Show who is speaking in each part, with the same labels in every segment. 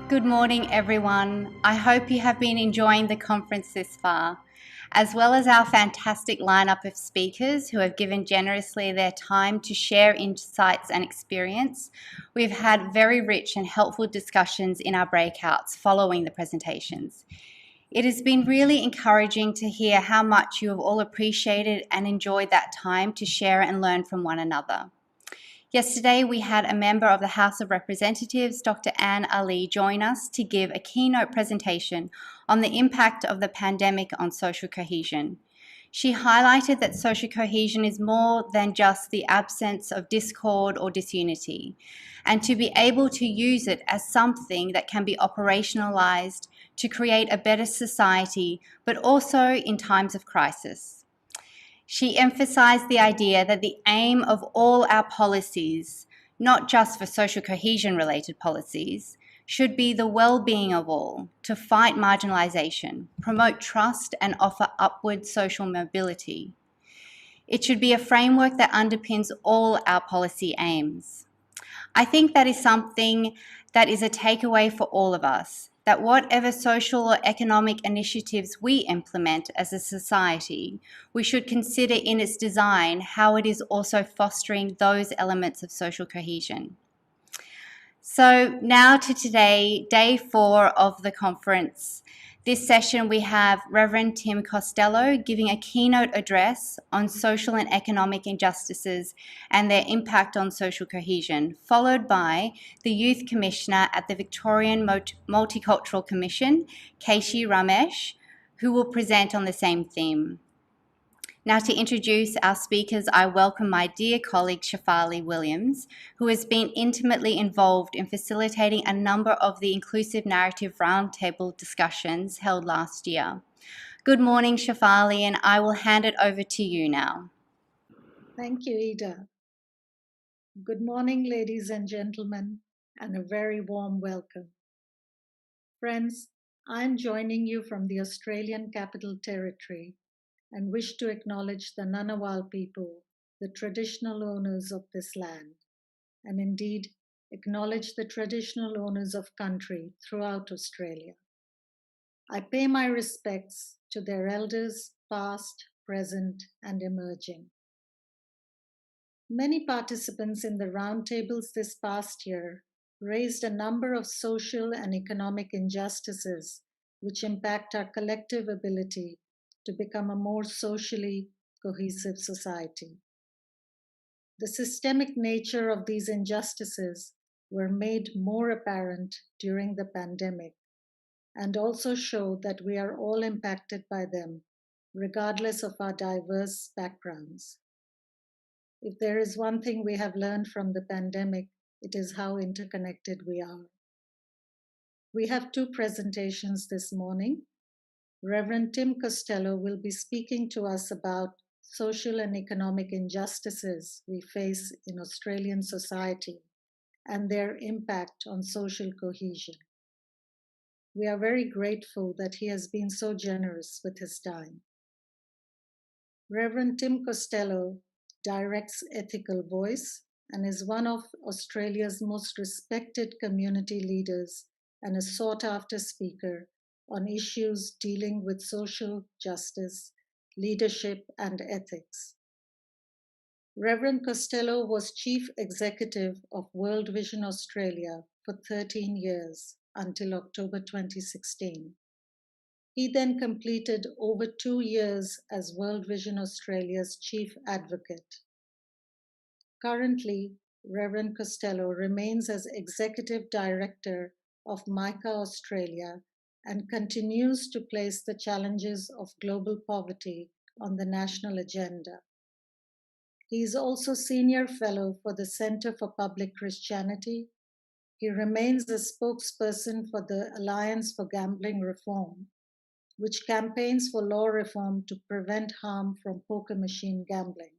Speaker 1: Good morning, everyone. I hope you have been enjoying the conference this far, as well as our fantastic lineup of speakers who have given generously their time to share insights and experience. We've had very rich and helpful discussions in our breakouts following the presentations. It has been really encouraging to hear how much you have all appreciated and enjoyed that time to share and learn from one another. Yesterday, we had a member of the House of Representatives, Dr. Anne Ali, join us to give a keynote presentation on the impact of the pandemic on social cohesion. She highlighted that social cohesion is more than just the absence of discord or disunity, and to be able to use it as something that can be operationalized to create a better society, but also in times of crisis. She emphasized the idea that the aim of all our policies, not just for social cohesion related policies, should be the well-being of all, to fight marginalization, promote trust, and offer upward social mobility. It should be a framework that underpins all our policy aims. I think that is something that is a takeaway for all of us, that whatever social or economic initiatives we implement as a society, we should consider in its design how it is also fostering those elements of social cohesion. So now to today, day 4 of the conference. This session we have Reverend Tim Costello giving a keynote address on social and economic injustices and their impact on social cohesion, followed by the Youth Commissioner at the Victorian Multicultural Commission, Keishi Ramesh, who will present on the same theme. Now, to introduce our speakers, I welcome my dear colleague Shafali Williams, who has been intimately involved in facilitating a number of the Inclusive Narrative Roundtable discussions held last year. Good morning, Shafali, and I will hand it over to you now.
Speaker 2: Thank you, Ida. Good morning, ladies and gentlemen, and a very warm welcome. Friends, I'm joining you from the Australian Capital Territory and wish to acknowledge the Ngunnawal people, the traditional owners of this land, and indeed acknowledge the traditional owners of country throughout Australia. I pay my respects to their elders, past, present, and emerging. Many participants in the roundtables this past year raised a number of social and economic injustices which impact our collective ability to become a more socially cohesive society. The systemic nature of these injustices were made more apparent during the pandemic and also show that we are all impacted by them, regardless of our diverse backgrounds. If there is one thing we have learned from the pandemic, it is how interconnected we are. We have 2 presentations this morning. Reverend Tim Costello will be speaking to us about social and economic injustices we face in Australian society and their impact on social cohesion. We are very grateful that he has been so generous with his time. Reverend Tim Costello directs Ethical Voice and is one of Australia's most respected community leaders and a sought-after speaker on issues dealing with social justice, leadership, and ethics. Reverend Costello was Chief Executive of World Vision Australia for 13 years until October 2016. He then completed over 2 years as World Vision Australia's Chief Advocate. Currently, Reverend Costello remains as Executive Director of MICA Australia and continues to place the challenges of global poverty on the national agenda. He is also Senior Fellow for the Centre for Public Christianity. He remains a spokesperson for the Alliance for Gambling Reform, which campaigns for law reform to prevent harm from poker machine gambling.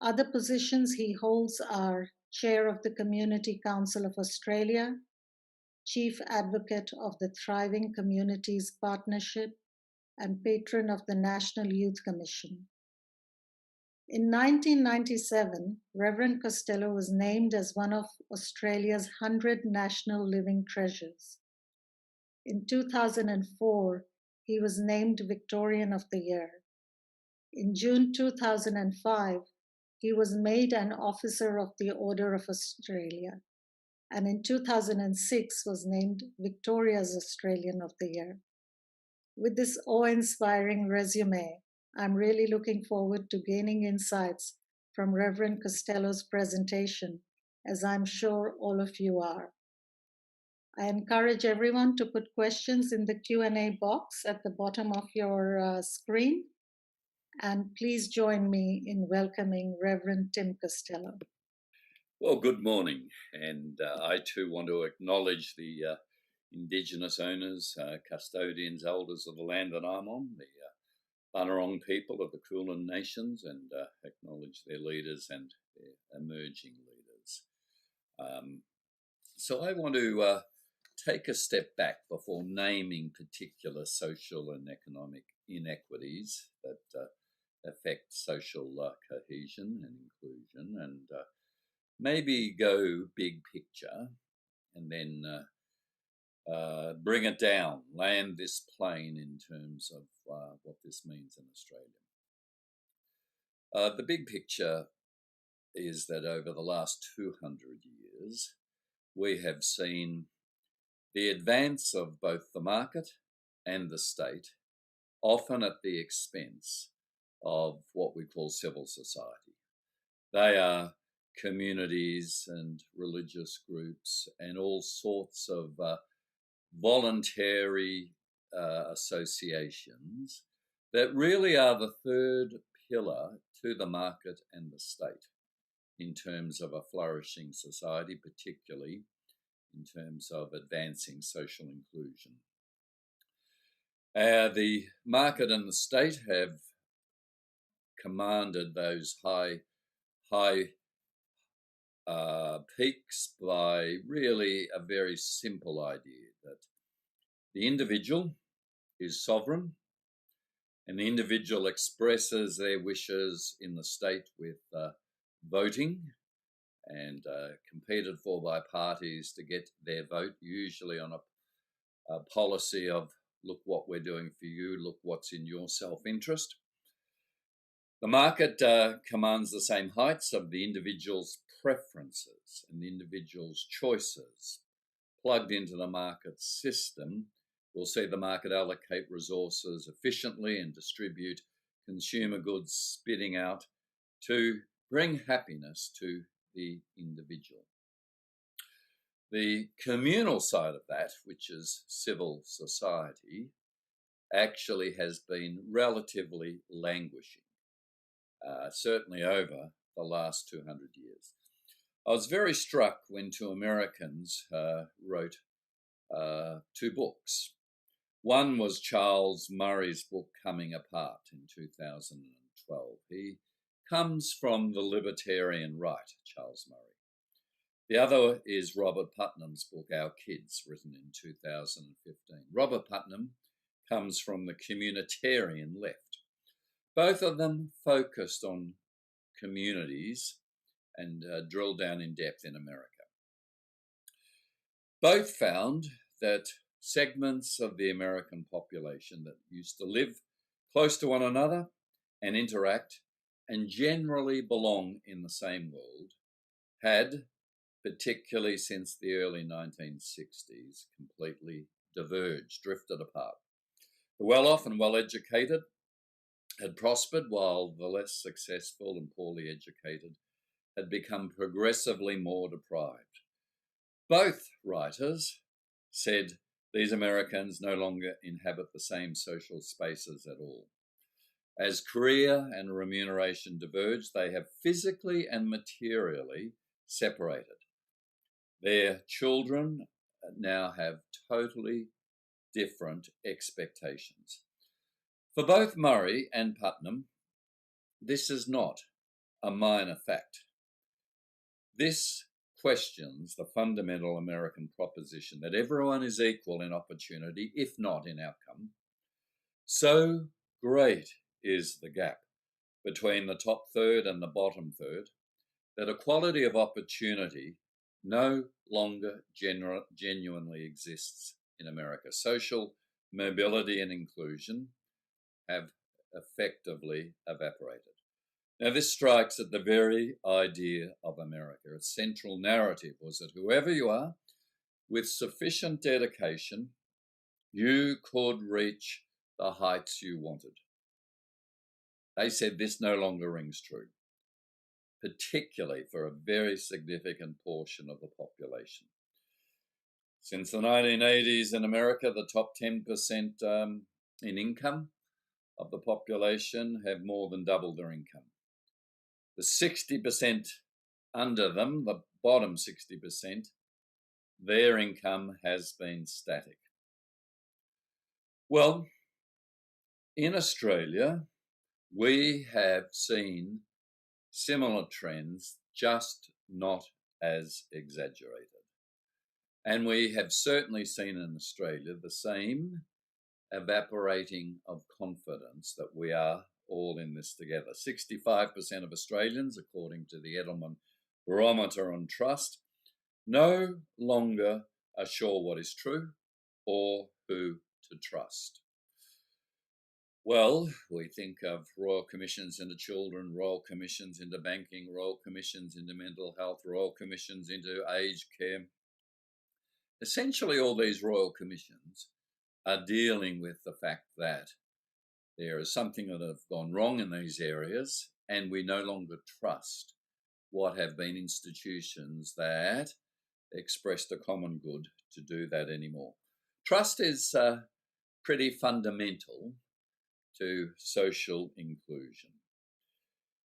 Speaker 2: Other positions he holds are Chair of the Community Council of Australia, Chief Advocate of the Thriving Communities Partnership, and Patron of the National Youth Commission. In 1997, Reverend Costello was named as one of Australia's 100 National Living Treasures. In 2004, he was named Victorian of the Year. In June 2005, he was made an Officer of the Order of Australia, and in 2006 was named Victoria's Australian of the Year. With this awe-inspiring resume, I'm really looking forward to gaining insights from Reverend Costello's presentation, as I'm sure all of you are. I encourage everyone to put questions in the Q&A box at the bottom of your screen, and please join me in welcoming Reverend Tim Costello.
Speaker 3: Well, good morning, and I too want to acknowledge the Indigenous owners, custodians, elders of the land that I'm on, the Bunurong people of the Kulin Nations, and acknowledge their leaders and their emerging leaders. So I want to take a step back before naming particular social and economic inequities that affect social cohesion and inclusion, and maybe go big picture and then bring it down, land this plane in terms of what this means in Australia. The big picture is that over the last 200 years, we have seen the advance of both the market and the state, often at the expense of what we call civil society. They are communities and religious groups and all sorts of voluntary associations that really are the third pillar to the market and the state in terms of a flourishing society, particularly in terms of advancing social inclusion. The market and the state have commanded those high peaks by really a very simple idea that the individual is sovereign, and the individual expresses their wishes in the state with voting, and competed for by parties to get their vote, usually on a policy of, look what we're doing for you, look what's in your self-interest. The market commands the same heights of the individual's preferences and the individual's choices. Plugged into the market system, we'll see the market allocate resources efficiently and distribute consumer goods spitting out to bring happiness to the individual. The communal side of that, which is civil society, actually has been relatively languishing, certainly over the last 200 years. I was very struck when two Americans wrote two books. One was Charles Murray's book, Coming Apart, in 2012. He comes from the libertarian right, Charles Murray. The other is Robert Putnam's book, Our Kids, written in 2015. Robert Putnam comes from the communitarian left. Both of them focused on communities and drilled down in depth in America. Both found that segments of the American population that used to live close to one another and interact and generally belong in the same world had, particularly since the early 1960s, completely diverged, drifted apart. The well-off and well-educated had prospered, while the less successful and poorly educated had become progressively more deprived. Both writers said these Americans no longer inhabit the same social spaces at all. As career and remuneration diverged, they have physically and materially separated. Their children now have totally different expectations. For both Murray and Putnam, this is not a minor fact. This questions the fundamental American proposition that everyone is equal in opportunity, if not in outcome. So great is the gap between the top third and the bottom third, that equality of opportunity no longer genuinely exists in America. Social mobility and inclusion have effectively evaporated. Now, this strikes at the very idea of America. Its central narrative was that whoever you are, with sufficient dedication, you could reach the heights you wanted. They said this no longer rings true, particularly for a very significant portion of the population. Since the 1980s in America, the top 10% in income of the population have more than doubled their income. The 60% under them, the bottom 60%, their income has been static. Well, in Australia, we have seen similar trends, just not as exaggerated. And we have certainly seen in Australia the same evaporating of confidence that we are all in this together. 65% of Australians, according to the Edelman Barometer on Trust, no longer are sure what is true or who to trust. Well, we think of royal commissions into children, royal commissions into banking, royal commissions into mental health, royal commissions into aged care. Essentially, all these royal commissions are dealing with the fact that there is something that has gone wrong in these areas, and we no longer trust what have been institutions that expressed a common good to do that anymore. Trust is pretty fundamental to social inclusion.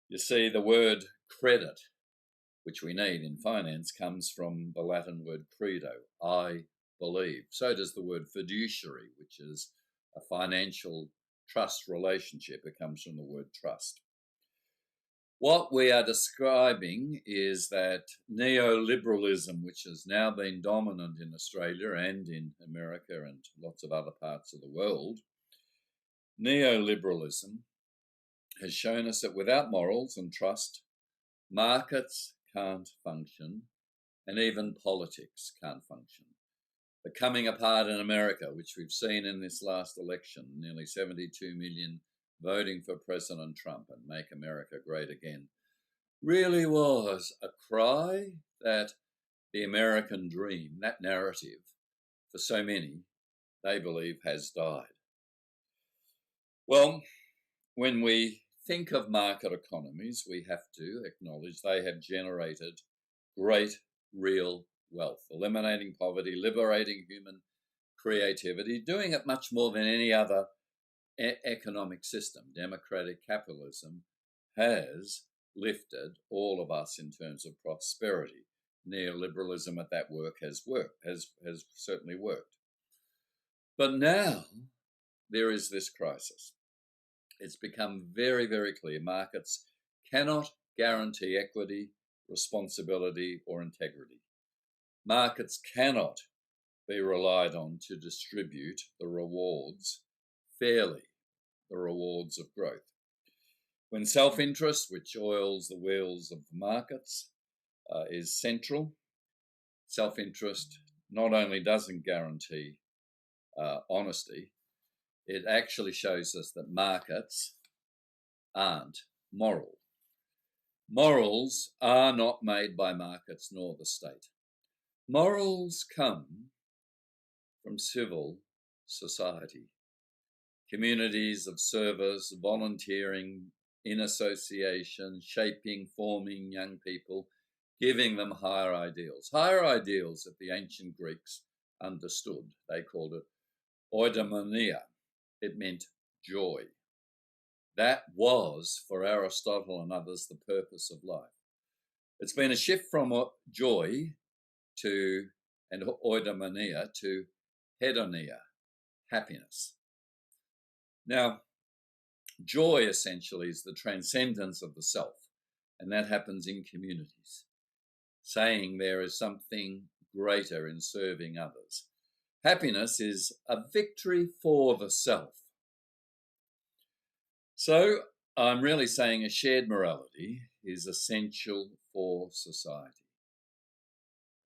Speaker 3: You see, the word credit, which we need in finance, comes from the Latin word credo, I believe. So does the word fiduciary, which is a financial trust relationship. It comes from the word trust. What we are describing is that neoliberalism, which has now been dominant in Australia and in America and lots of other parts of the world, neoliberalism has shown us that without morals and trust, markets can't function, and even politics can't function. The coming apart in America, which we've seen in this last election, nearly 72 million voting for President Trump and Make America Great Again, really was a cry that the American dream, that narrative, for so many, they believe has died. Well, when we think of market economies, we have to acknowledge they have generated great real wealth, eliminating poverty, liberating human creativity, doing it much more than any other economic system. Democratic capitalism has lifted all of us in terms of prosperity. Neoliberalism at that work has certainly worked. But now there is this crisis. It's become very, very clear markets cannot guarantee equity, responsibility, or integrity. Markets cannot be relied on to distribute the rewards fairly, the rewards of growth. When self-interest, which oils the wheels of the markets, is central, self-interest not only doesn't guarantee honesty, it actually shows us that markets aren't moral. Morals are not made by markets nor the state. Morals come from civil society, communities of service, volunteering, in association, shaping, forming young people, giving them higher ideals. Higher ideals that the ancient Greeks understood. They called it eudaimonia. It meant joy. That was, for Aristotle and others, the purpose of life. It's been a shift from joy to, and eudaimonia, to hedonia, happiness. Now, joy essentially is the transcendence of the self, and that happens in communities, saying there is something greater in serving others. Happiness is a victory for the self. So I'm really saying a shared morality is essential for society.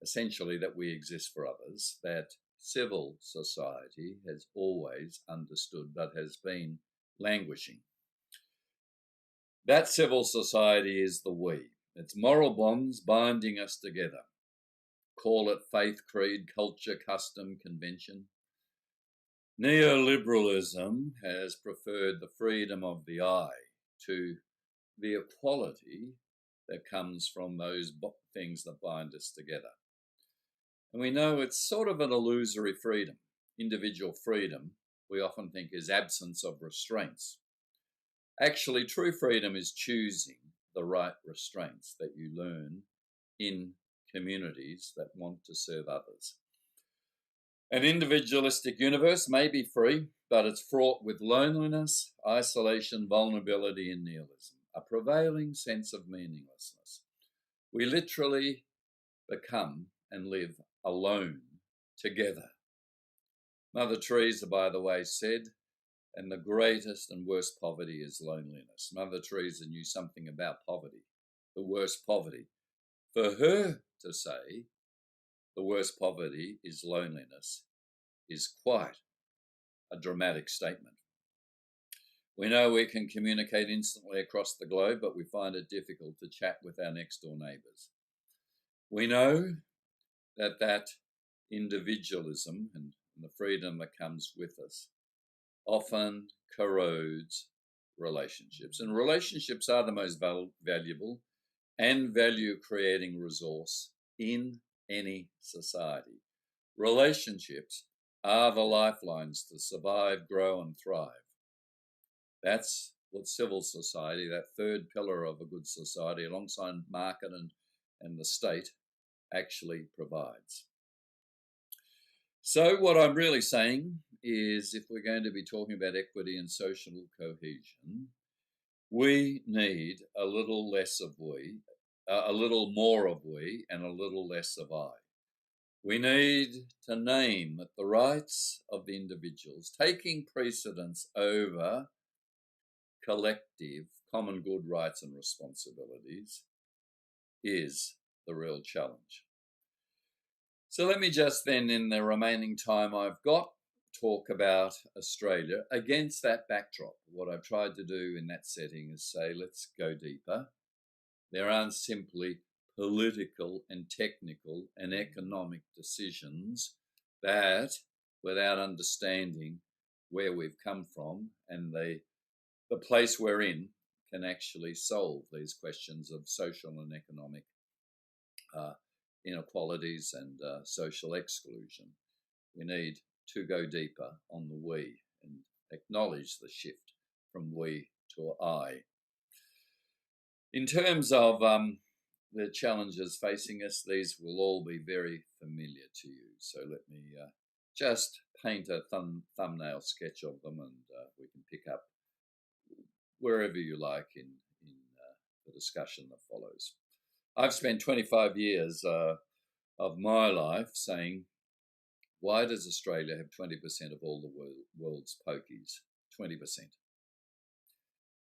Speaker 3: Essentially, that we exist for others, that civil society has always understood but has been languishing. That civil society is the we. It's moral bonds binding us together. Call it faith, creed, culture, custom, convention. Neoliberalism has preferred the freedom of the I to the equality that comes from those things that bind us together. And we know it's sort of an illusory freedom. Individual freedom, we often think, is absence of restraints. Actually, true freedom is choosing the right restraints that you learn in communities that want to serve others. An individualistic universe may be free, but it's fraught with loneliness, isolation, vulnerability, and nihilism, a prevailing sense of meaninglessness. We literally become and live alone together. Mother Teresa, by the way, said, and the greatest and worst poverty is loneliness. Mother Teresa knew something about poverty, the worst poverty. For her to say the worst poverty is loneliness is quite a dramatic statement. We know we can communicate instantly across the globe, but we find it difficult to chat with our next door neighbours. We know that individualism and the freedom that comes with us often corrodes relationships. And relationships are the most valuable and value-creating resource in any society. Relationships are the lifelines to survive, grow, and thrive. That's what civil society, that third pillar of a good society, alongside market and the state, actually provides. So what I'm really saying is, if we're going to be talking about equity and social cohesion, we need a little less of we, a little more of we, and a little less of I. We need to name that the rights of the individuals, taking precedence over collective common good rights and responsibilities, is the real challenge. So let me just then, in the remaining time I've got, talk about Australia against that backdrop. What I've tried to do in that setting is say, let's go deeper. There aren't simply political and technical and economic decisions that, without understanding where we've come from and the place we're in, can actually solve these questions of social and economic inequalities and social exclusion. We need to go deeper on the we and acknowledge the shift from we to I. In terms of the challenges facing us, these will all be very familiar to you. So let me just paint a thumbnail sketch of them, and we can pick up wherever you like in the discussion that follows. I've spent 25 years of my life saying, why does Australia have 20% of all the world's pokies? 20%.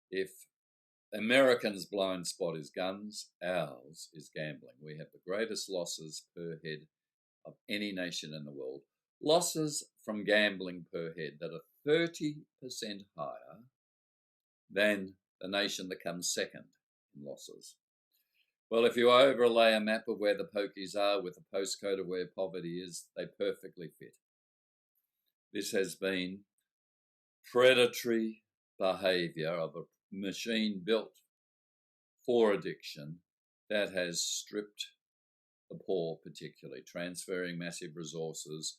Speaker 3: If Americans' blind spot is guns, ours is gambling. We have the greatest losses per head of any nation in the world. Losses from gambling per head that are 30% higher than the nation that comes second in losses. Well, if you overlay a map of where the pokies are with a postcode of where poverty is, they perfectly fit. This has been predatory behaviour of a machine built for addiction that has stripped the poor, particularly, transferring massive resources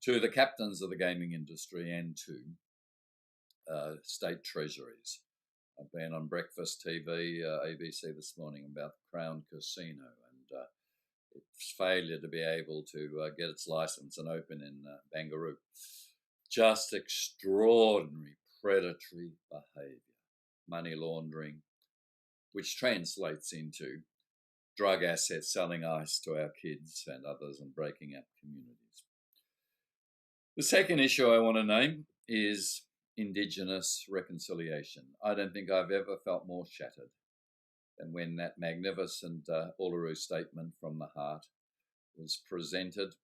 Speaker 3: to the captains of the gaming industry and to state treasuries. I've been on breakfast TV, ABC this morning, about the Crown Casino and its failure to be able to get its license and open in Banger. Just extraordinary predatory behaviour, money laundering, which translates into drug assets, selling ice to our kids and others, and breaking up communities. The second issue I want to name is Indigenous reconciliation. I don't think I've ever felt more shattered than when that magnificent Uluru Statement from the Heart was presented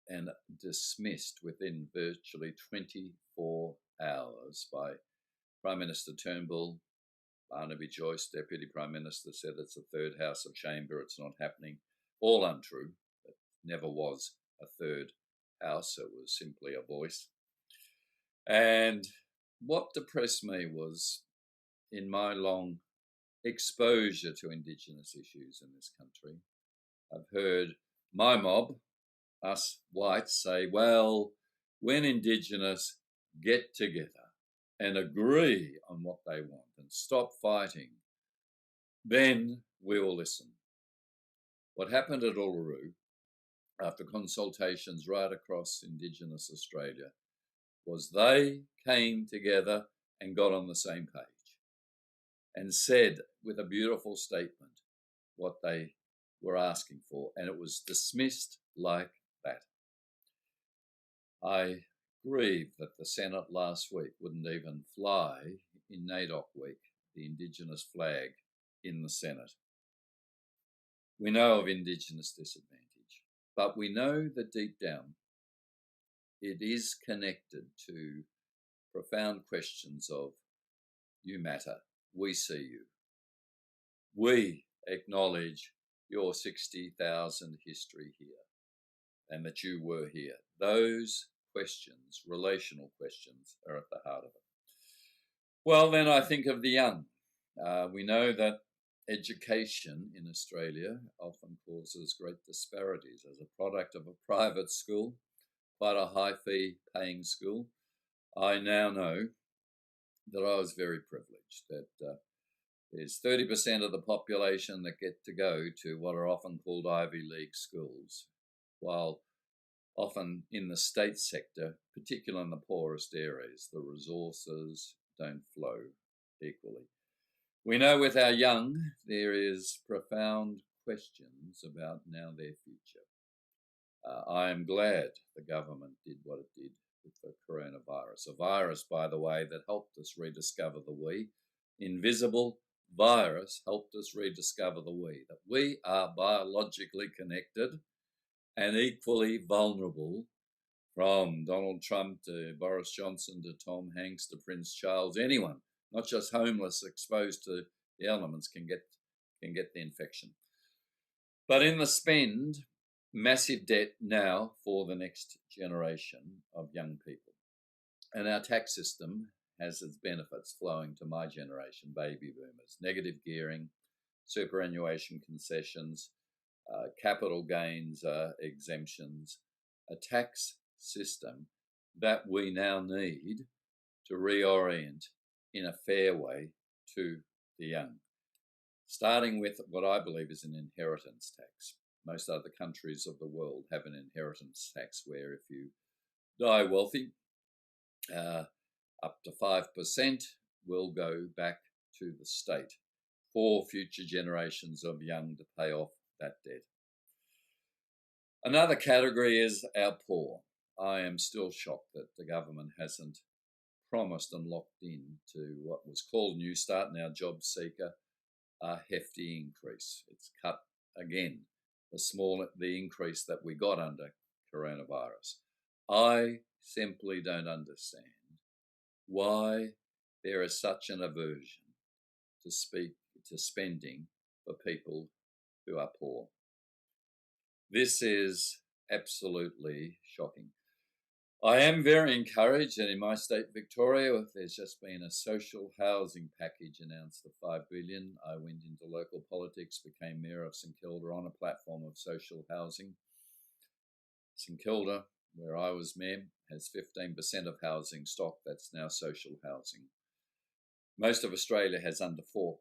Speaker 3: and dismissed within virtually 24 hours by Prime Minister Turnbull. Barnaby Joyce, Deputy Prime Minister, said it's a third House of Chamber, it's not happening. All untrue. It never was a third house, it was simply a voice. And what depressed me was, in my long exposure to Indigenous issues in this country, I've heard my mob, us whites, say, well, when Indigenous get together and agree on what they want and stop fighting, then we will listen. What happened at Uluru, after consultations right across Indigenous Australia, was they came together and got on the same page and said with a beautiful statement what they were asking for, and it was dismissed like that. I grieve that the Senate last week wouldn't even fly in NAIDOC week the Indigenous flag in the Senate. We know of Indigenous disadvantage, but we know that deep down it is connected to profound questions of you matter, we see you, we acknowledge your 60,000 history here and that you were here. Those questions, relational questions, are at the heart of it. Well, then I think of the young. We know that education in Australia often causes great disparities. As a product of a private school, quite a high fee paying school, I now know that I was very privileged, that there's 30% of the population that get to go to what are often called Ivy League schools, while often in the state sector, particularly in the poorest areas, the resources don't flow equally. We know with our young there is profound questions about now their future. I am glad the government did what it did with the coronavirus, a virus, by the way, that helped us rediscover the we. Invisible virus helped us rediscover the we, that we are biologically connected and equally vulnerable, from Donald Trump to Boris Johnson to Tom Hanks to Prince Charles. Anyone, not just homeless, exposed to the elements can get the infection. But in the spend, massive debt now for the next generation of young people. And our tax system has its benefits flowing to my generation, baby boomers. Negative gearing, superannuation concessions, capital gains exemptions, a tax system that we now need to reorient in a fair way to the young. Starting with what I believe is an inheritance tax. Most other countries of the world have an inheritance tax where if you die wealthy, up to 5% will go back to the state for future generations of young to pay off that debt. Another category is our poor. I am still shocked that the government hasn't promised and locked in to what was called New Start, now Job Seeker, a hefty increase. It's cut again the increase that we got under coronavirus. I simply don't understand why there is such an aversion to spending for people who are poor. This is absolutely shocking. I am very encouraged that in my state, Victoria, there's just been a social housing package announced of $5 billion. I went into local politics, became Mayor of St Kilda on a platform of social housing. St Kilda, where I was Mayor, has 15% of housing stock that's now social housing. Most of Australia has under 4%,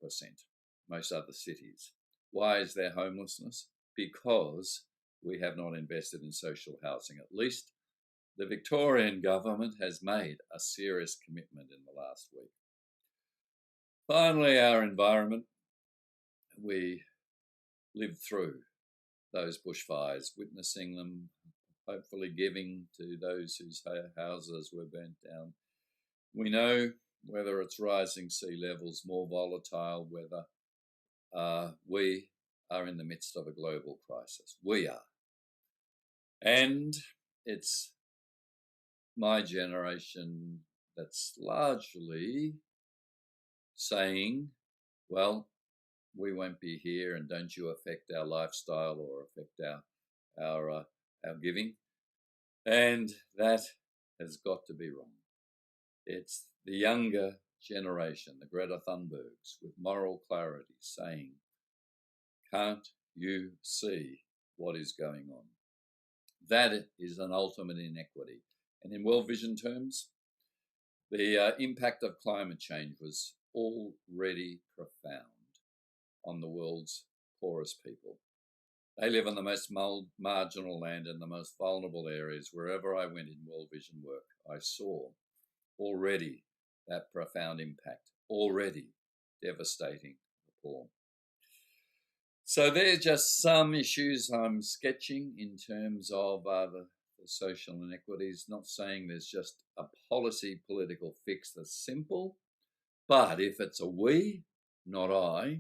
Speaker 3: most other cities. Why is there homelessness? Because we have not invested in social housing. At least the Victorian government has made a serious commitment in the last week. Finally, our environment. We lived through those bushfires, witnessing them, hopefully giving to those whose houses were burnt down. We know whether it's rising sea levels, more volatile weather, we are in the midst of a global crisis. We are. And it's my generation that's largely saying, well, we won't be here, and don't you affect our lifestyle or affect our giving. And that has got to be wrong. It's the younger generation, the Greta Thunbergs, with moral clarity saying, can't you see what is going on? That is an ultimate inequity. And in World Vision terms, the impact of climate change was already profound on the world's poorest people. They live on the most marginal land in the most vulnerable areas. Wherever I went in World Vision work, I saw already that profound impact, already devastating the poor. So there's just some issues I'm sketching in terms of the social inequities, not saying there's just a policy political fix that's simple, but if it's a we, not I,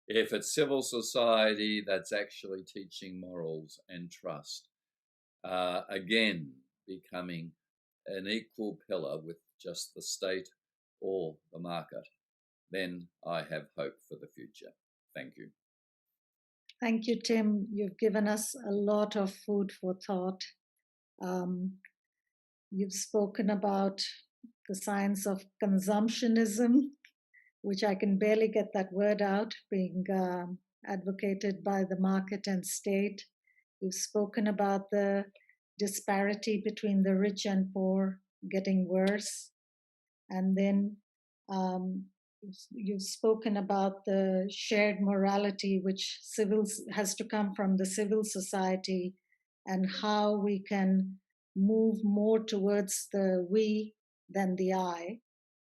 Speaker 3: if it's civil society that's actually teaching morals and trust, again, becoming an equal pillar with just the state or the market, then I have hope for the future. Thank you.
Speaker 2: Thank you, Tim. You've given us a lot of food for thought. You've spoken about the science of consumptionism, which I can barely get that word out, being advocated by the market and state. You've spoken about the disparity between the rich and poor getting worse. And then you've spoken about the shared morality, which has to come from the civil society, and how we can move more towards the we than the I.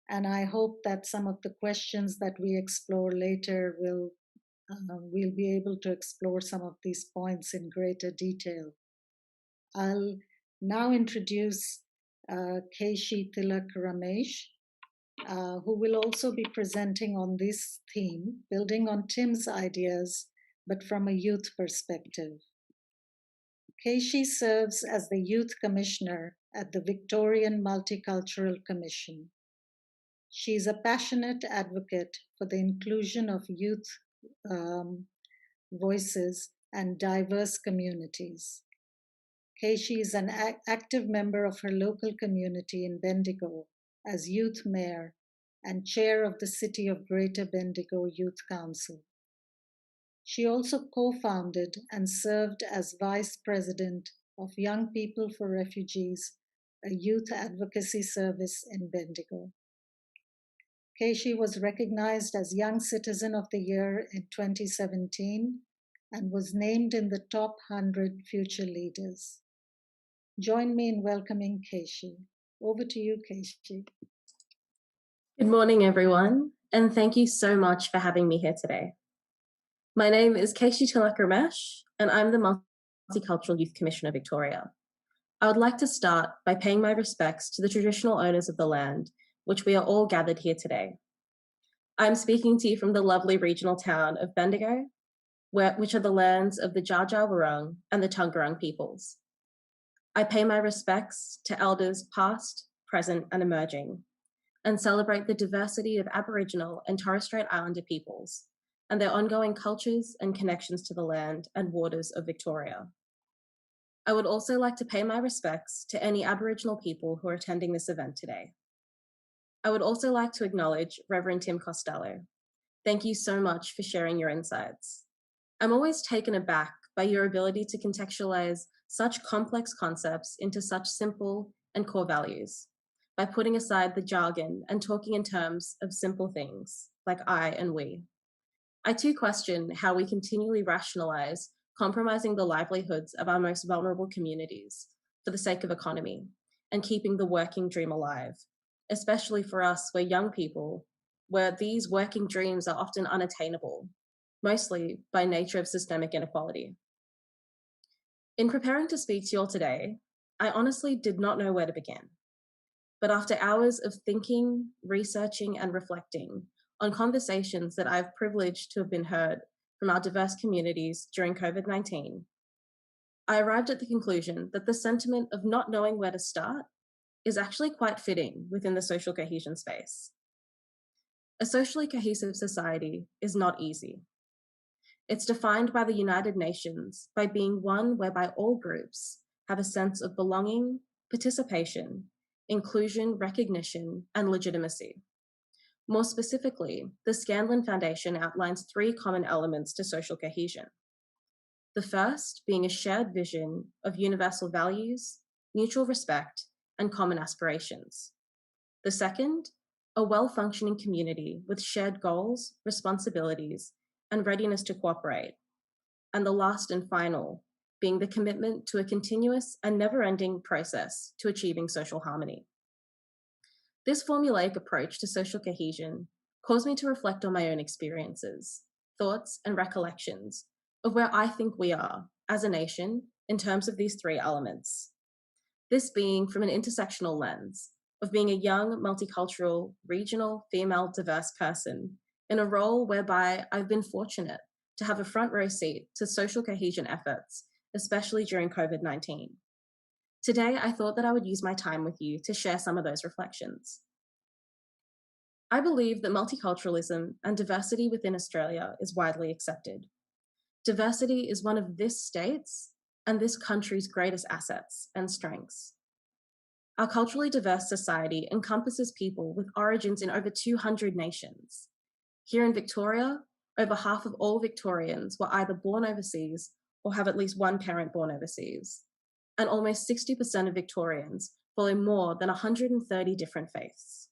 Speaker 2: And I hope that some of the questions that we explore later we'll be able to explore some of these points in greater detail. I'll now introduce Keshi Tilak Ramesh, who will also be presenting on this theme, building on Tim's ideas, but from a youth perspective. Keshi serves as the Youth Commissioner at the Victorian Multicultural Commission. She is a passionate advocate for the inclusion of youth voices and diverse communities. Keshi is an active member of her local community in Bendigo as Youth Mayor and Chair of the City of Greater Bendigo Youth Council. She also co-founded and served as Vice President of Young People for Refugees, a youth advocacy service in Bendigo. Keshi was recognized as Young Citizen of the Year in 2017 and was named in the top 100 future leaders. Join me in welcoming Keshi. Over to you, Keshi.
Speaker 4: Good morning, everyone, and thank you so much for having me here today. My name is Keshi Tilak Ramesh, and I'm the Multicultural Youth Commissioner Victoria. I would like to start by paying my respects to the traditional owners of the land, which we are all gathered here today. I'm speaking to you from the lovely regional town of Bendigo, which are the lands of the Dja Dja Wurrung and the Taungurung peoples. I pay my respects to elders past, present, and emerging, and celebrate the diversity of Aboriginal and Torres Strait Islander peoples and their ongoing cultures and connections to the land and waters of Victoria. I would also like to pay my respects to any Aboriginal people who are attending this event today. I would also like to acknowledge Reverend Tim Costello. Thank you so much for sharing your insights. I'm always taken aback by your ability to contextualize such complex concepts into such simple and core values, by putting aside the jargon and talking in terms of simple things like I and we. I too question how we continually rationalize compromising the livelihoods of our most vulnerable communities for the sake of economy and keeping the working dream alive, especially for us, we're young people, where these working dreams are often unattainable, mostly by nature of systemic inequality. In preparing to speak to you all today, I honestly did not know where to begin. but after hours of thinking, researching, and reflecting on conversations that I've privileged to have been heard from our diverse communities during COVID-19, I arrived at the conclusion that the sentiment of not knowing where to start is actually quite fitting within the social cohesion space. A socially cohesive society is not easy. It's defined by the United Nations by being one whereby all groups have a sense of belonging, participation, inclusion, recognition, and legitimacy. More specifically, the Scanlon Foundation outlines 3 common elements to social cohesion. The first being a shared vision of universal values, mutual respect, and common aspirations. The second, a well-functioning community with shared goals, responsibilities, and readiness to cooperate. And the last and final being the commitment to a continuous and never-ending process to achieving social harmony. This formulaic approach to social cohesion caused me to reflect on my own experiences, thoughts, and recollections of where I think we are as a nation in terms of these 3 elements. This being from an intersectional lens of being a young, multicultural, regional, female, diverse person in a role whereby I've been fortunate to have a front row seat to social cohesion efforts, especially during COVID-19. Today, I thought that I would use my time with you to share some of those reflections. I believe that multiculturalism and diversity within Australia is widely accepted. Diversity is one of this state's and this country's greatest assets and strengths. Our culturally diverse society encompasses people with origins in over 200 nations. Here in Victoria, over half of all Victorians were either born overseas or have at least one parent born overseas. And almost 60% of Victorians follow more than 130 different faiths.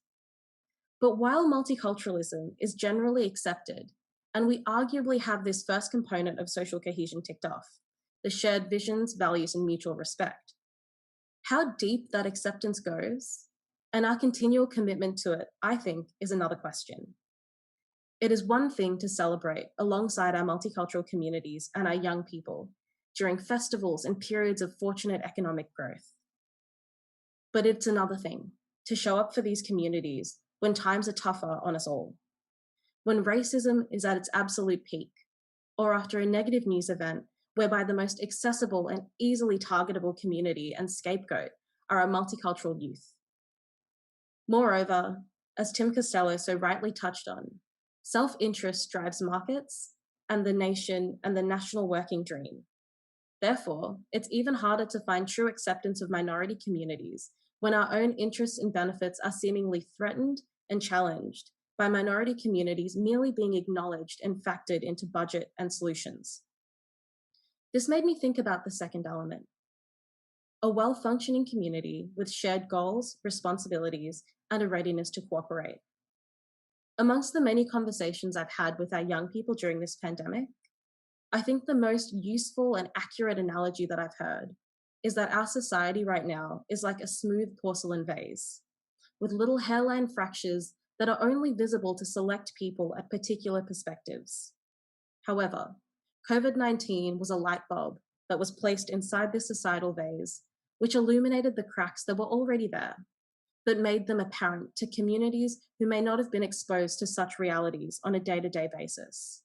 Speaker 4: But while multiculturalism is generally accepted, and we arguably have this first component of social cohesion ticked off, the shared visions, values, and mutual respect, how deep that acceptance goes and our continual commitment to it, I think, is another question. It is one thing to celebrate alongside our multicultural communities and our young people during festivals and periods of fortunate economic growth. But it's another thing to show up for these communities when times are tougher on us all, when racism is at its absolute peak, or after a negative news event whereby the most accessible and easily targetable community and scapegoat are our multicultural youth. Moreover, as Tim Costello so rightly touched on, self-interest drives markets and the nation and the national working dream. Therefore, it's even harder to find true acceptance of minority communities when our own interests and benefits are seemingly threatened and challenged by minority communities merely being acknowledged and factored into budget and solutions. This made me think about the second element. A well-functioning community with shared goals, responsibilities, and a readiness to cooperate. Amongst the many conversations I've had with our young people during this pandemic, I think the most useful and accurate analogy that I've heard is that our society right now is like a smooth porcelain vase, with little hairline fractures that are only visible to select people at particular perspectives. However, COVID-19 was a light bulb that was placed inside this societal vase, which illuminated the cracks that were already there, but made them apparent to communities who may not have been exposed to such realities on a day-to-day basis.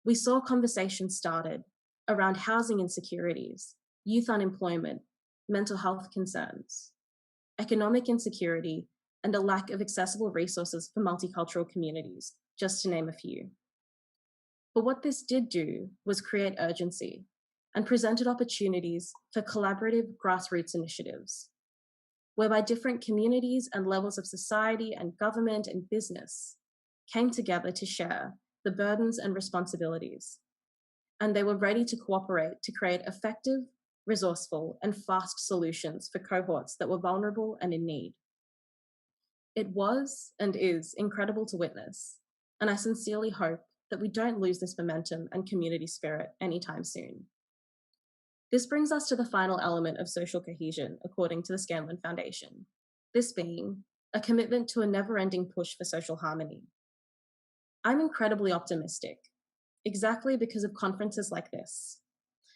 Speaker 4: We saw conversations started around housing insecurities, youth unemployment, mental health concerns, economic insecurity, and a lack of accessible resources for multicultural communities, just to name a few. But what this did do was create urgency and presented opportunities for collaborative grassroots initiatives, whereby different communities and levels of society and government and business came together to share the burdens and responsibilities. And they were ready to cooperate to create effective, resourceful, and fast solutions for cohorts that were vulnerable and in need. It was and is incredible to witness, and I sincerely hope that we don't lose this momentum and community spirit anytime soon. This brings us to the final element of social cohesion, according to the Scanlon Foundation, this being a commitment to a never-ending push for social harmony. I'm incredibly optimistic, exactly because of conferences like this,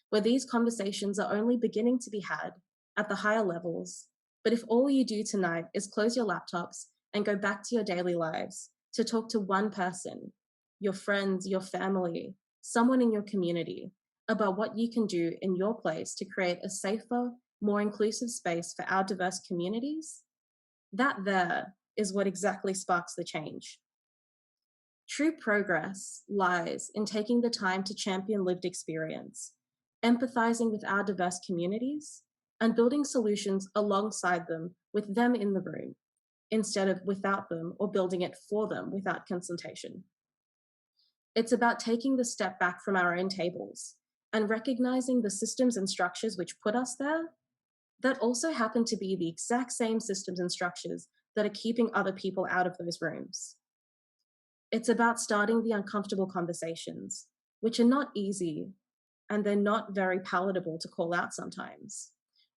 Speaker 4: where these conversations are only beginning to be had at the higher levels, But if all you do tonight is close your laptops and go back to your daily lives to talk to one person, your friends, your family, someone in your community, about what you can do in your place to create a safer, more inclusive space for our diverse communities, that there is what exactly sparks the change. True progress lies in taking the time to champion lived experience, empathizing with our diverse communities, and building solutions alongside them with them in the room, instead of without them or building it for them without consultation. It's about taking the step back from our own tables and recognizing the systems and structures which put us there that also happen to be the exact same systems and structures that are keeping other people out of those rooms. It's about starting the uncomfortable conversations, which are not easy and they're not very palatable to call out sometimes,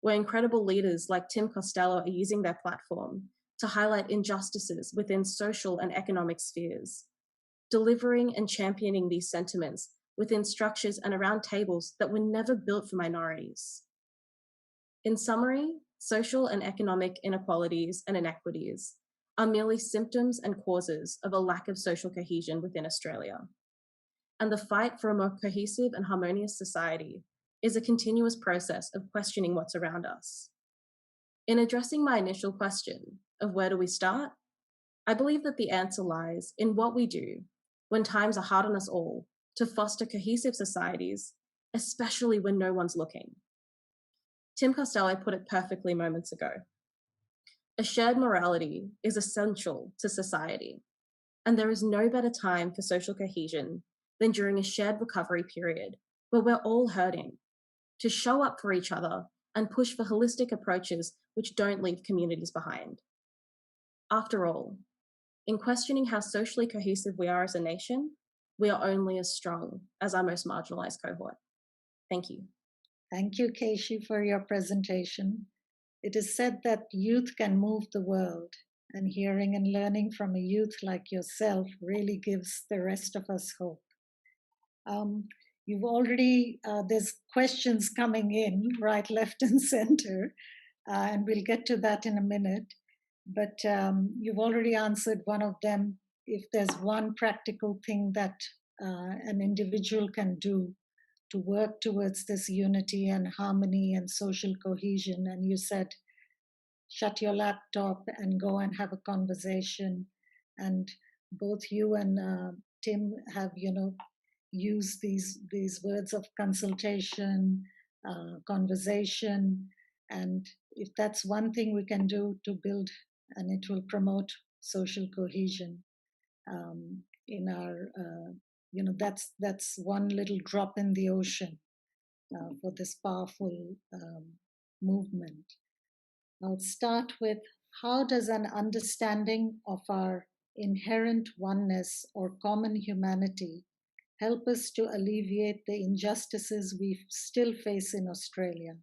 Speaker 4: where incredible leaders like Tim Costello are using their platform to highlight injustices within social and economic spheres, delivering and championing these sentiments within structures and around tables that were never built for minorities. In summary, social and economic inequalities and inequities are merely symptoms and causes of a lack of social cohesion within Australia. And the fight for a more cohesive and harmonious society is a continuous process of questioning what's around us. In addressing my initial question of where do we start, I believe that the answer lies in what we do when times are hard on us all to foster cohesive societies, especially when no one's looking. Tim Costello put it perfectly moments ago. A shared morality is essential to society, and there is no better time for social cohesion than during a shared recovery period where we're all hurting, to show up for each other and push for holistic approaches which don't leave communities behind. After all, in questioning how socially cohesive we are as a nation, we are only as strong as our most marginalized cohort. Thank you.
Speaker 2: Thank you, Keishi, for your presentation. It is said that youth can move the world, and hearing and learning from a youth like yourself really gives the rest of us hope. You've already, there's questions coming in, right, left, and center, and we'll get to that in a minute. But you've already answered one of them. If there's one practical thing that an individual can do to work towards this unity and harmony and social cohesion, and you said, shut your laptop and go and have a conversation. And both you and Tim have, used these words of consultation, conversation, and if that's one thing we can do to build, and it will promote social cohesion in our, that's one little drop in the ocean for this powerful movement. I'll start with, how does an understanding of our inherent oneness or common humanity help us to alleviate the injustices we still face in Australia?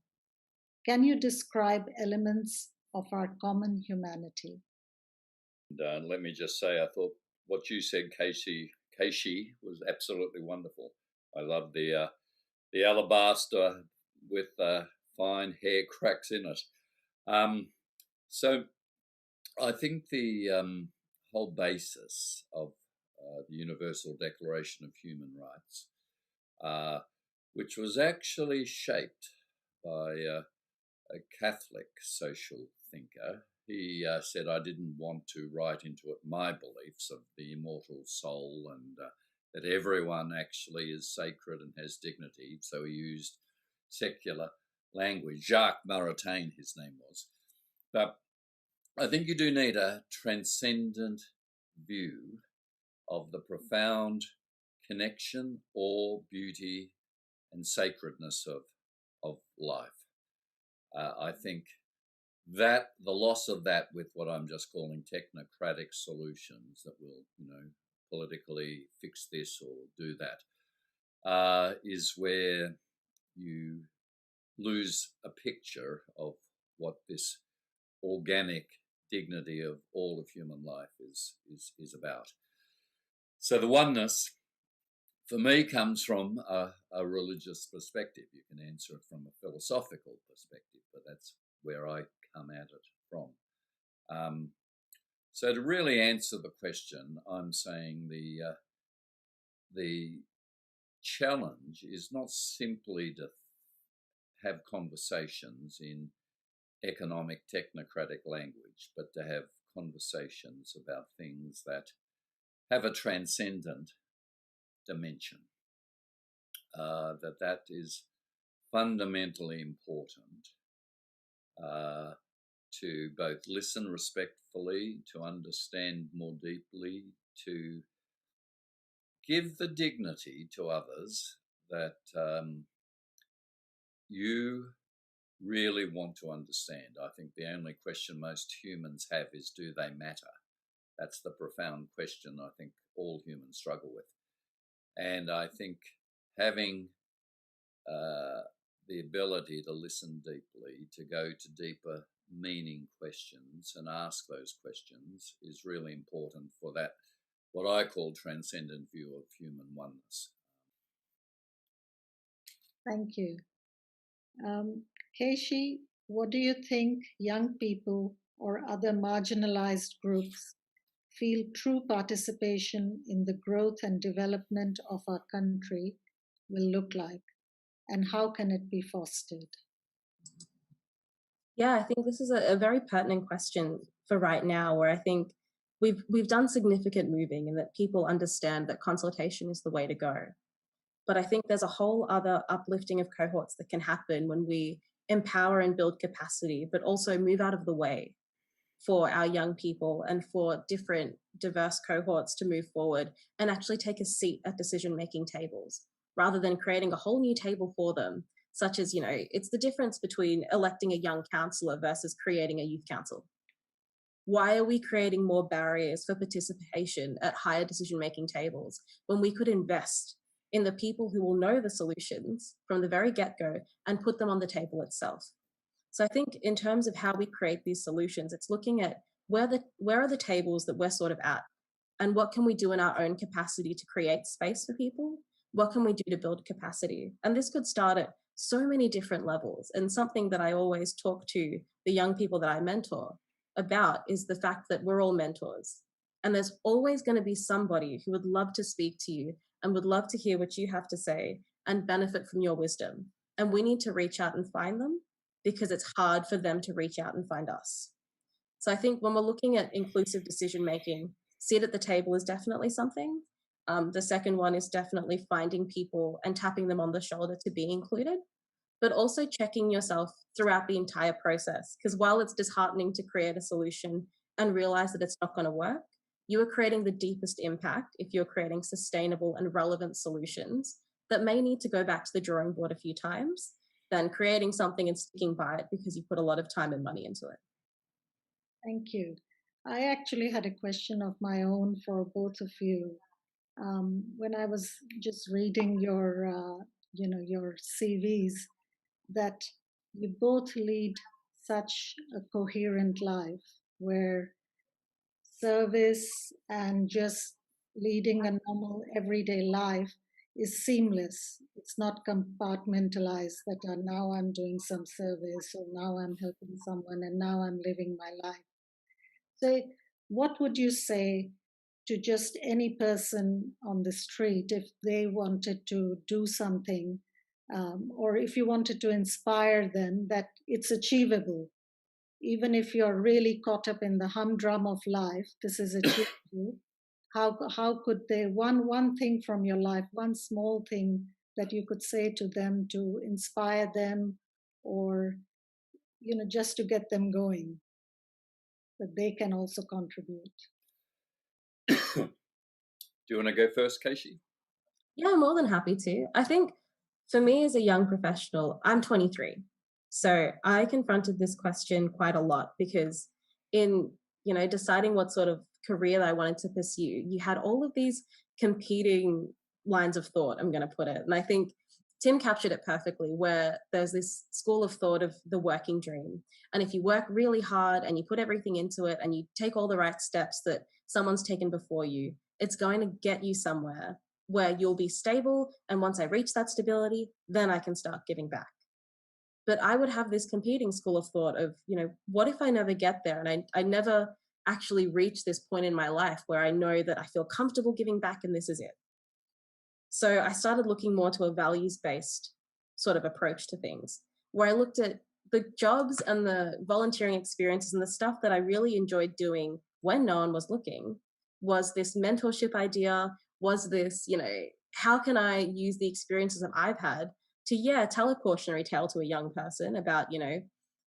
Speaker 2: Can you describe elements of our common humanity?
Speaker 3: And let me just say, I thought what you said, Keishi, was absolutely wonderful. I love the alabaster with fine hair cracks in it. So I think the whole basis of the Universal Declaration of Human Rights, which was actually shaped by a Catholic social thinker. He said, I didn't want to write into it my beliefs of the immortal soul and that everyone actually is sacred and has dignity. So he used secular language. Jacques Maritain, his name was. But I think you do need a transcendent view of the profound connection, awe, beauty, and sacredness of life. I think that the loss of that with what I'm just calling technocratic solutions that will, politically fix this or do that, is where you lose a picture of what this organic dignity of all of human life is about. So the oneness, for me, comes from a religious perspective. You can answer it from a philosophical perspective, but that's where I come at it from. So to really answer the question, I'm saying the challenge is not simply to have conversations in economic technocratic language, but to have conversations about things that have a transcendent dimension. That is fundamentally important to both listen respectfully, to understand more deeply, to give the dignity to others that you really want to understand. I think the only question most humans have is, do they matter? That's the profound question I think all humans struggle with. And I think having the ability to listen deeply, to go to deeper meaning questions and ask those questions is really important for that, what I call transcendent view of human oneness.
Speaker 2: Thank you. Keishi, what do you think young people or other marginalized groups feel true participation in the growth and development of our country will look like, and how can it be fostered?
Speaker 4: Yeah, I think this is a very pertinent question for right now, where I think we've done significant moving and that people understand that consultation is the way to go. But I think there's a whole other uplifting of cohorts that can happen when we empower and build capacity, but also move out of the way for our young people and for different diverse cohorts to move forward and actually take a seat at decision-making tables, rather than creating a whole new table for them, such as, it's the difference between electing a young councillor versus creating a youth council. Why are we creating more barriers for participation at higher decision-making tables when we could invest in the people who will know the solutions from the very get-go and put them on the table itself? So I think in terms of how we create these solutions, it's looking at where are the tables that we're sort of at, and what can we do in our own capacity to create space for people? What can we do to build capacity? And this could start at so many different levels. And something that I always talk to the young people that I mentor about is the fact that we're all mentors. And there's always going to be somebody who would love to speak to you and would love to hear what you have to say and benefit from your wisdom. And we need to reach out and find them, because it's hard for them to reach out and find us. So I think when we're looking at inclusive decision making, sit at the table is definitely something. The second one is definitely finding people and tapping them on the shoulder to be included, but also checking yourself throughout the entire process. Because while it's disheartening to create a solution and realize that it's not going to work, you are creating the deepest impact if you're creating sustainable and relevant solutions that may need to go back to the drawing board a few times than creating something and sticking by it because you put a lot of time and money into it.
Speaker 2: Thank you. I actually had a question of my own for both of you. When I was just reading your CVs, that you both lead such a coherent life where service and just leading a normal everyday life is seamless. It's not compartmentalized that now I'm doing some service, or now I'm helping someone, and now I'm living my life. So, what would you say to just any person on the street if they wanted to do something, or if you wanted to inspire them that it's achievable? Even if you're really caught up in the humdrum of life, this is achievable. How could they, one thing from your life, one small thing that you could say to them to inspire them, or just to get them going, that they can also contribute?
Speaker 3: Do you want to go first, Keishi?
Speaker 4: Yeah, I'm more than happy to. I think for me as a young professional, I'm 23. So I confronted this question quite a lot, because in, deciding what sort of career that I wanted to pursue, you had all of these competing lines of thought, I'm going to put it. And I think Tim captured it perfectly, where there's this school of thought of the working dream. And if you work really hard and you put everything into it and you take all the right steps that someone's taken before you, it's going to get you somewhere where you'll be stable. And once I reach that stability, then I can start giving back. But I would have this competing school of thought of, what if I never get there and I never actually reach this point in my life where I know that I feel comfortable giving back and this is it. So I started looking more to a values-based sort of approach to things, where I looked at the jobs and the volunteering experiences and the stuff that I really enjoyed doing when no one was looking. Was this mentorship idea? Was this, how can I use the experiences that I've had to, tell a cautionary tale to a young person about,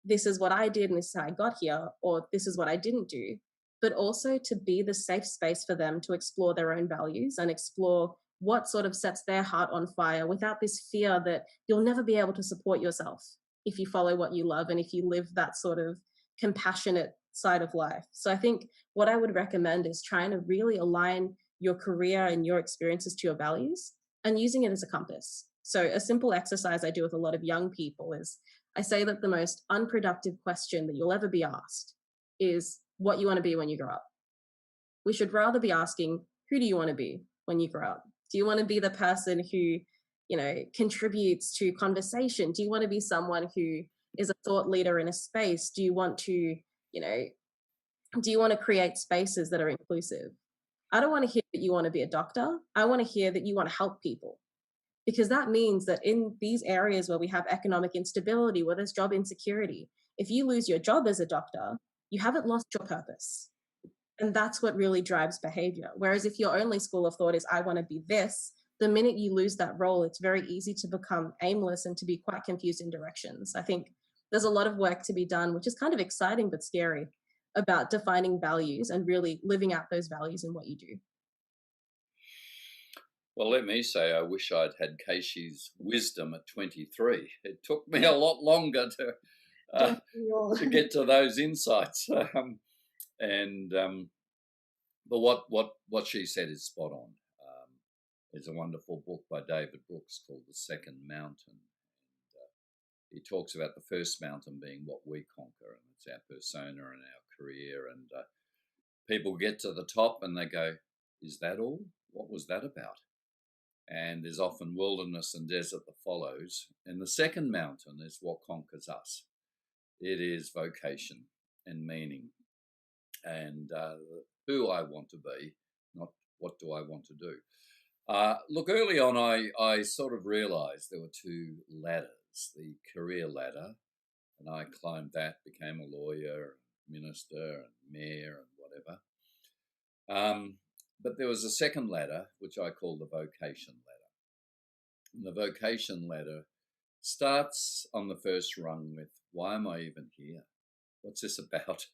Speaker 4: this is what I did and this is how I got here, or this is what I didn't do, but also to be the safe space for them to explore their own values and explore what sort of sets their heart on fire without this fear that you'll never be able to support yourself if you follow what you love and if you live that sort of compassionate side of life. So I think what I would recommend is trying to really align your career and your experiences to your values and using it as a compass. So a simple exercise I do with a lot of young people is I say that the most unproductive question that you'll ever be asked is what you want to be when you grow up. We should rather be asking, who do you want to be when you grow up? Do you want to be the person who, contributes to conversation? Do you want to be someone who is a thought leader in a space? Do you want to, create spaces that are inclusive? I don't want to hear that you want to be a doctor. I want to hear that you want to help people. Because that means that in these areas where we have economic instability, where there's job insecurity, if you lose your job as a doctor, you haven't lost your purpose. And that's what really drives behavior. Whereas if your only school of thought is, I want to be this, the minute you lose that role, it's very easy to become aimless and to be quite confused in directions. I think there's a lot of work to be done, which is kind of exciting but scary, about defining values and really living out those values in what you do.
Speaker 3: Well, let me say, I wish I'd had Keishi's wisdom at 23. It took me a lot longer to get to those insights. But what she said is spot on. There's a wonderful book by David Brooks called The Second Mountain. He talks about the first mountain being what we conquer, and it's our persona and our career. And people get to the top and they go, is that all? What was that about? And there's often wilderness and desert that follows. And the second mountain is what conquers us. It is vocation and meaning and who I want to be, not what do I want to do. Look, early on, I sort of realized there were two ladders, the career ladder, and I climbed that, became a lawyer, minister, and mayor, and whatever. But there was a second ladder, which I call the vocation ladder. And the vocation ladder starts on the first rung with, why am I even here? What's this about?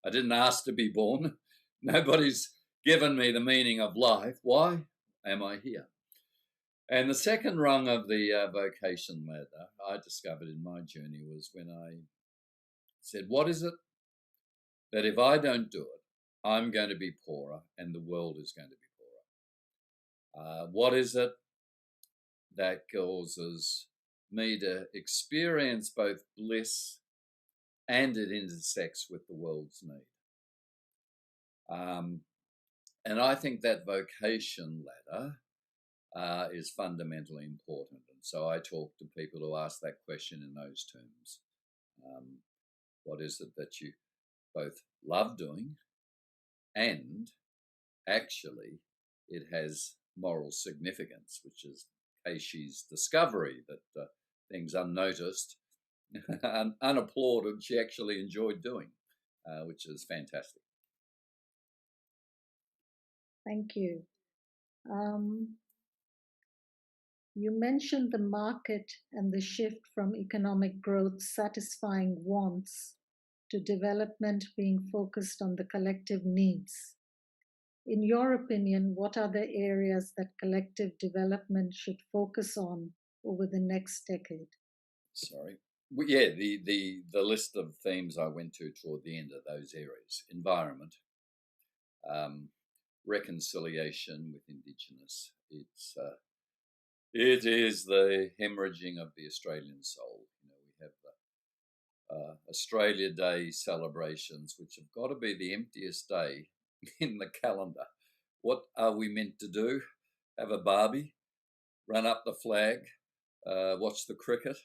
Speaker 3: I didn't ask to be born. Nobody's given me the meaning of life. Why am I here? And the second rung of the vocation ladder I discovered in my journey was when I said, what is it that if I don't do it, I'm going to be poorer and the world is going to be poorer? What is it that causes me to experience both bliss and it intersects with the world's need? And I think that vocation ladder is fundamentally important. And so I talk to people who ask that question in those terms. What is it that you both love doing and actually it has moral significance, which is Keishi's discovery that things unnoticed and unapplauded she actually enjoyed doing, which is fantastic.
Speaker 2: Thank you. You mentioned the market and the shift from economic growth satisfying wants to development being focused on the collective needs. In your opinion, what are the areas that collective development should focus on over the next decade?
Speaker 3: Sorry. Yeah, the list of themes I went to toward the end of those areas: environment, reconciliation with Indigenous. It is the hemorrhaging of the Australian soul. We have the Australia Day celebrations, which have got to be the emptiest day in the calendar. What are we meant to do? Have a barbie, run up the flag, watch the cricket,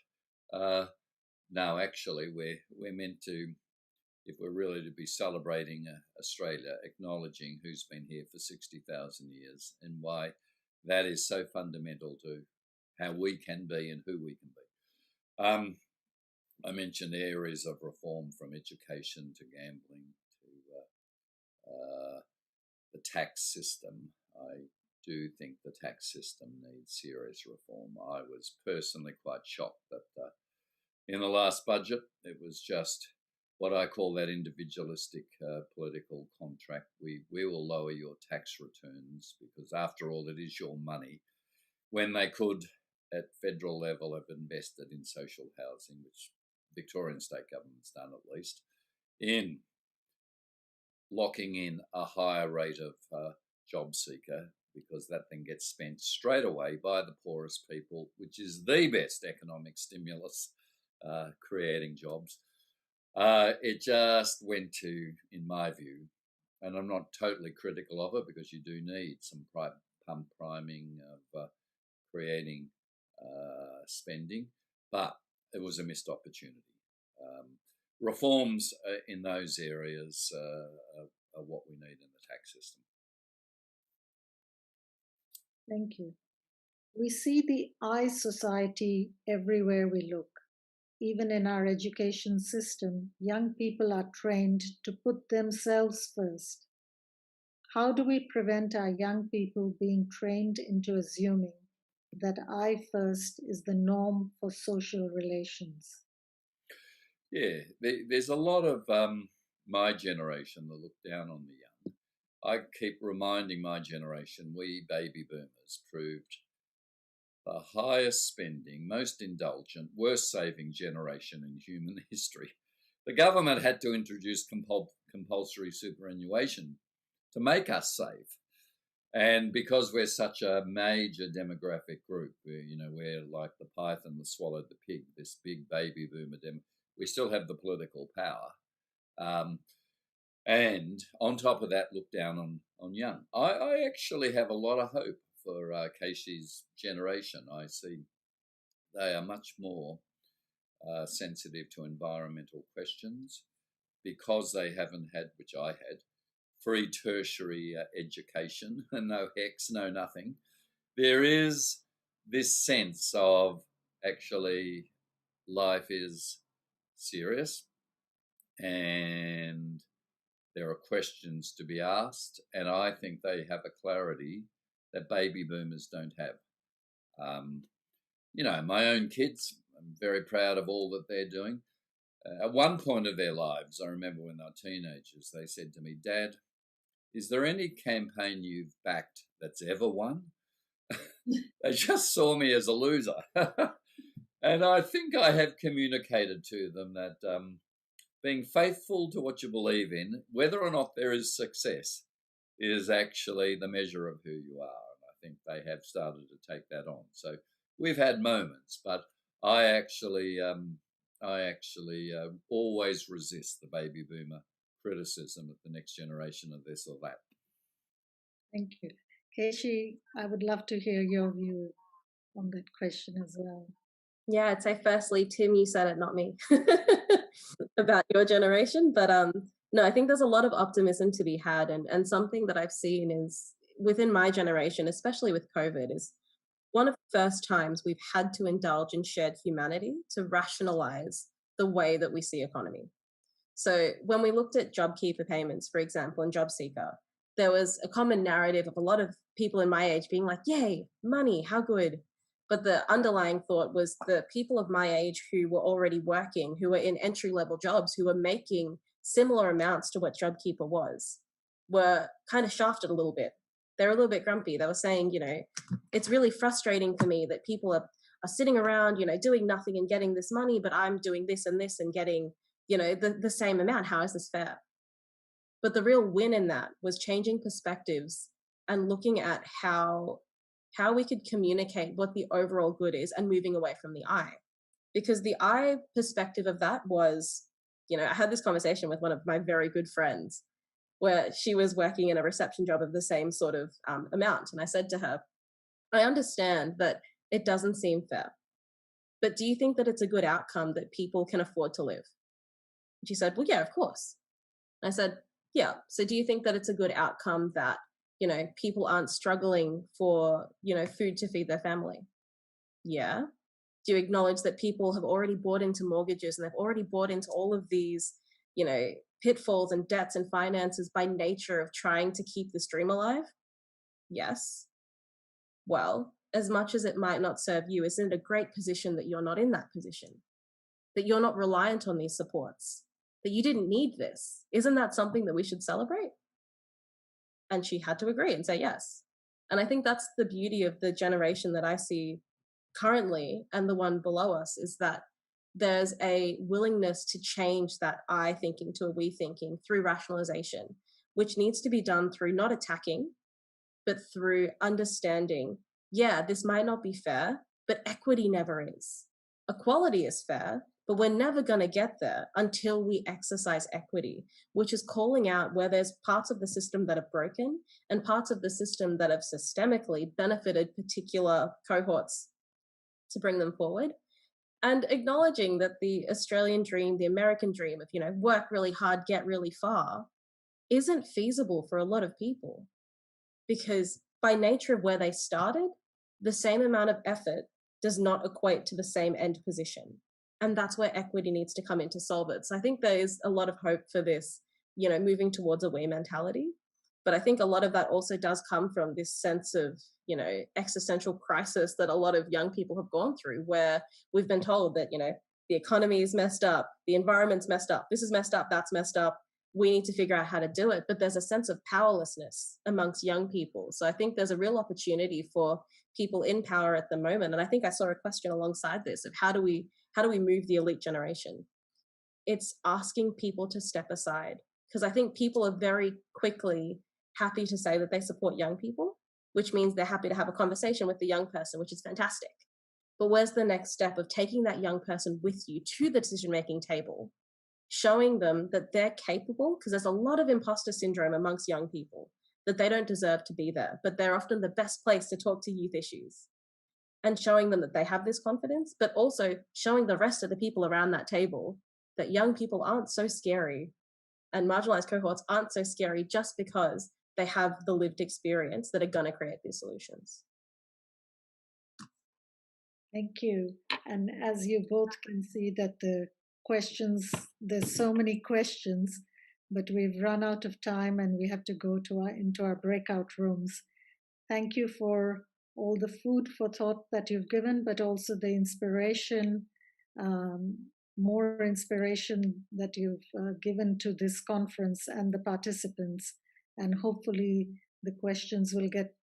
Speaker 3: no, actually, we're meant to, if we're really to be celebrating Australia, acknowledging who's been here for 60,000 years and why that is so fundamental to how we can be and who we can be. I mentioned areas of reform from education to gambling to the tax system. I do think the tax system needs serious reform. I was personally quite shocked that in the last budget, it was just what I call that individualistic political contract. We will lower your tax returns because, after all, it is your money, when they could, at federal level, have invested in social housing, which Victorian state government's done at least, in locking in a higher rate of job seeker, because that then gets spent straight away by the poorest people, which is the best economic stimulus, creating jobs. It just went to, in my view, and I'm not totally critical of it because you do need some pump priming of creating spending, but it was a missed opportunity. Reforms in those areas are what we need in the tax system.
Speaker 2: Thank you. We see the I society everywhere we look. Even in our education system, young people are trained to put themselves first. How do we prevent our young people being trained into assuming that I first is the norm for social relations?
Speaker 3: Yeah, there's a lot of my generation that look down on the young. I keep reminding my generation, we baby boomers proved the highest spending, most indulgent, worst saving generation in human history. The government had to introduce compulsory superannuation to make us save. And because we're such a major demographic group, we're like the python that swallowed the pig, this big baby boomer we still have the political power. And on top of that, look down on young. I actually have a lot of hope for Keishi's generation. I see they are much more sensitive to environmental questions because they haven't had, which I had, free tertiary education, no HECS, no nothing. There is this sense of actually life is serious and there are questions to be asked, and I think they have a clarity that baby boomers don't have. My own kids, I'm very proud of all that they're doing. At one point of their lives, I remember when they were teenagers, they said to me, "Dad, is there any campaign you've backed that's ever won?" They just saw me as a loser. And I think I have communicated to them that being faithful to what you believe in, whether or not there is success, is actually the measure of who you are. And I think they have started to take that on. So we've had moments, but I actually always resist the baby boomer criticism of the next generation of this or that.
Speaker 2: Thank you. Keishi, I would love to hear your view on that question as well.
Speaker 4: Yeah, I'd say firstly, Tim, you said it, not me, about your generation. But no, I think there's a lot of optimism to be had. And something that I've seen is within my generation, especially with COVID, is one of the first times we've had to indulge in shared humanity to rationalize the way that we see economy. So when we looked at JobKeeper payments, for example, and JobSeeker, there was a common narrative of a lot of people in my age being like, yay, money, how good. But the underlying thought was the people of my age who were already working, who were in entry-level jobs, who were making similar amounts to what JobKeeper was, were kind of shafted a little bit. They were a little bit grumpy. They were saying, it's really frustrating for me that people are sitting around, doing nothing and getting this money, but I'm doing this and getting, the same amount. How is this fair? But the real win in that was changing perspectives and looking at how we could communicate what the overall good is and moving away from the I. Because the I perspective of that was, I had this conversation with one of my very good friends where she was working in a reception job of the same sort of amount. And I said to her, I understand that it doesn't seem fair. but do you think that it's a good outcome that people can afford to live? And she said, well, yeah, of course. And I said, yeah, so do you think that it's a good outcome that, people aren't struggling for, food to feed their family? Yeah. Do you acknowledge that people have already bought into mortgages and they've already bought into all of these, pitfalls and debts and finances by nature of trying to keep this dream alive? Yes. Well, as much as it might not serve you, isn't it a great position that you're not in that position? That you're not reliant on these supports? That you didn't need this? Isn't that something that we should celebrate? And she had to agree and say yes. And I think that's the beauty of the generation that I see currently and the one below us, is that there's a willingness to change that I thinking to a we thinking through rationalization, which needs to be done through not attacking, but through understanding, yeah, this might not be fair, but equity never is. Equality is fair, but we're never going to get there until we exercise equity, which is calling out where there's parts of the system that are broken and parts of the system that have systemically benefited particular cohorts to bring them forward. And acknowledging that the Australian dream, the American dream of, work really hard, get really far, isn't feasible for a lot of people. Because by nature of where they started, the same amount of effort does not equate to the same end position. And that's where equity needs to come in to solve it. So I think there is a lot of hope for this, moving towards a we mentality. But I think a lot of that also does come from this sense of, existential crisis that a lot of young people have gone through, where we've been told that, the economy is messed up, the environment's messed up, this is messed up, that's messed up. We need to figure out how to do it. But there's a sense of powerlessness amongst young people. So I think there's a real opportunity for people in power at the moment. And I think I saw a question alongside this of how do we move the elite generation? It's asking people to step aside, because I think people are very quickly happy to say that they support young people, which means they're happy to have a conversation with the young person, which is fantastic. But where's the next step of taking that young person with you to the decision-making table, showing them that they're capable? Because there's a lot of imposter syndrome amongst young people, that they don't deserve to be there, but they're often the best place to talk to youth issues. And showing them that they have this confidence, but also showing the rest of the people around that table that young people aren't so scary and marginalized cohorts aren't so scary just because they have the lived experience that are going to create these solutions.
Speaker 2: Thank you. And as you both can see that the questions, there's so many questions, but we've run out of time and we have to go into our breakout rooms. Thank you for all the food for thought that you've given, but also the inspiration, more inspiration that you've given to this conference and the participants. And hopefully the questions will get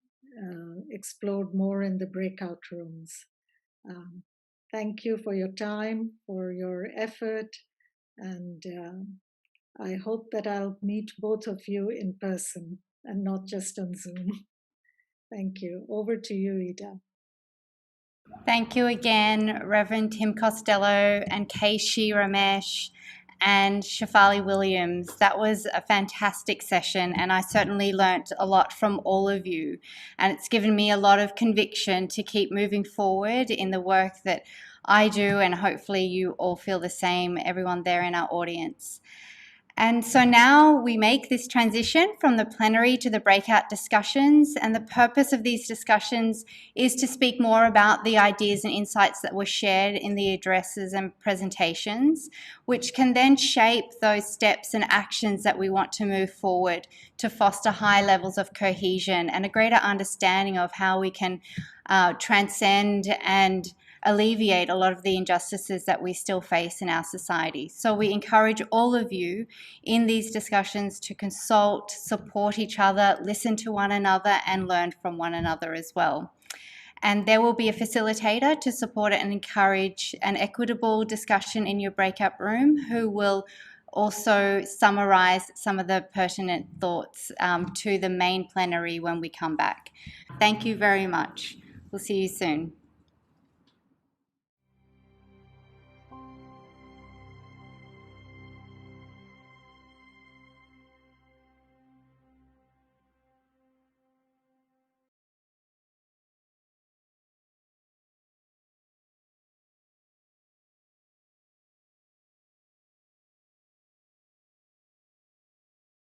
Speaker 2: explored more in the breakout rooms. Thank you for your time, for your effort, and I hope that I'll meet both of you in person and not just on Zoom. Thank you. Over to you, Ida.
Speaker 1: Thank you again, Reverend Tim Costello and Keishi Ramesh and Shafali Williams. That was a fantastic session, and I certainly learnt a lot from all of you. And it's given me a lot of conviction to keep moving forward in the work that I do, and hopefully you all feel the same, everyone there in our audience. And so now we make this transition from the plenary to the breakout discussions, and the purpose of these discussions is to speak more about the ideas and insights that were shared in the addresses and presentations, which can then shape those steps and actions that we want to move forward to foster high levels of cohesion and a greater understanding of how we can transcend and alleviate a lot of the injustices that we still face in our society. So we encourage all of you in these discussions to consult, support each other, listen to one another, and learn from one another as well. And there will be a facilitator to support and encourage an equitable discussion in your breakout room, who will also summarize some of the pertinent thoughts to the main plenary when we come back. Thank you very much. We'll see you soon.